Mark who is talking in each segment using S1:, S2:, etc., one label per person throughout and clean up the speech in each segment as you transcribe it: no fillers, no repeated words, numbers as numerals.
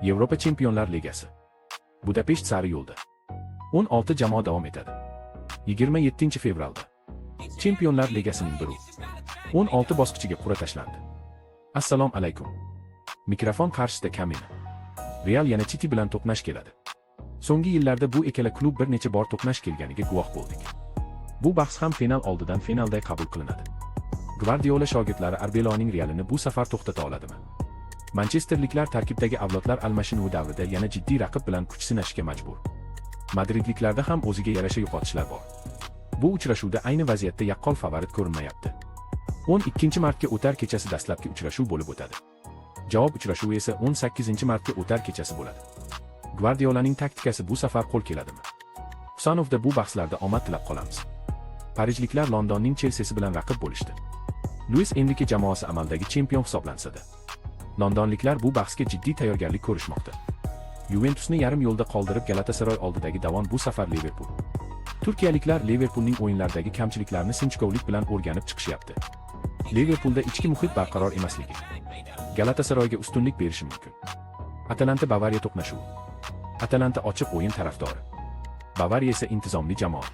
S1: Yevropa Chempionlar Ligasi. Budapesht sari yo'lda. 16 jamoa davom etadi. 27 fevralda. Chempionlar Ligasining 16 bosqichiga qur'a tashlandi. Assalomu alaykum. Mikrofon qarshisida Kamina. Real yana City bilan to'qnash keladi. So'nggi yillarda bu ikkala klub bir necha bor to'qnash kelganiga guvoh bo'ldik. Bu bahs ham final oldidan finalday qabul qilinadi. Guardiola shogirdlari Arbeloning Realini bu safar to'xtata oladimi? Manchesterliklar tarkibdagi avlodlar almashinuvi davrida yana jiddiy raqib bilan kuch sinashga majbur. Madridliklarda ham o'ziga yarasha yo'qotishlar bor. Bu uchrashuvda ayni vaziyatda yaqqol favorit ko'rinmayapti. 12 martga o'tar kechasi dastlabki uchrashuv bo'lib o'tadi. Javob uchrashuvi esa 18 martga o'tar kechasi bo'ladi. Guardiolaning taktikasi bu safar qo'l keladimi? Husanovda bu bahslarda omad tilab qolamiz. Parijliklar Londonning Chelseasi bilan raqib bo'lishdi. Luis Enrique jamoasi amaldagi chempion hisoblansa-da, londonliklar bu bahsga jiddiy tayyorgarlik ko'rishmoqda. Juventusni yarim yo'lda qoldirib Galatasaray oldidagi davon bu safar Liverpool. Turkiyaliklar Liverpoolning o'yinlardagi kamchiliklarni sinchkovlik bilan o'rganib chiqishyapti. Liverpoolda ichki muhit barqaror emasligi Galatasarayga ustunlik berishi mumkin. Atalanta Bavariya to'qnashuvi. Atalanta ochiq o'yin tarafdori. Bavariya esa intizomli jamoa.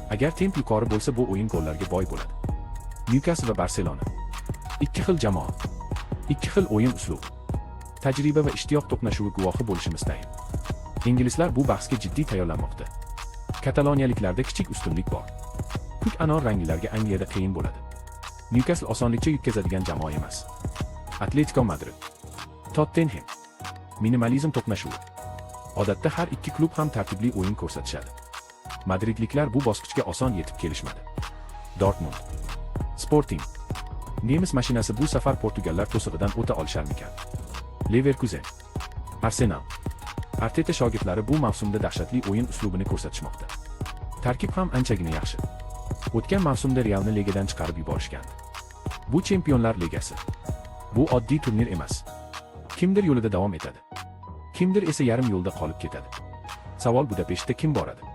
S1: Agar temp yuqori bo'lsa bu o'yin gollarga boy bo'ladi. Newcastle va Barselona. Ikki xil jamoa. Ikki xil o'yin uslubi. Tajriba va ishtiyoq to'qnashuvi guvohi bo'lishimiz tayin. Inglizlar bu bahsga jiddiy tayyorlanmoqda. Kataloniyaliklarda kichik ustunlik bor. Ko'k anor ranglilarga Angliyada qiyin bo'ladi. Newcastle osonlikcha yutqazadigan jamoa emas. Atletico Madrid. Tottenham. Minimalizm to'qnashuvi. Odatda har ikki klub ham tartibli o'yin ko'rsatishadi. Madridliklar bu bosqichga oson yetib kelishmadi. Dortmund. Sporting. Nemis mashinasi bu safar Portugallar to'sig'idan o'ta olisharmikan? Leverkusen. Arsenal. Arteta shogirdlari bu mavsumda dahshatli o'yin uslubini ko'rsatishmoqda. Tarkib ham anchagina yaxshi. O'tgan mavsumda Realni ligadan chiqarib yuborishgandi. Bu Chempionlar Ligasi. Bu oddiy turnir emas. Kimdir yo'lida davom etadi. Kimdir esa yarim yo'lda qolib ketadi. Savol Budapeshtda kim boradi?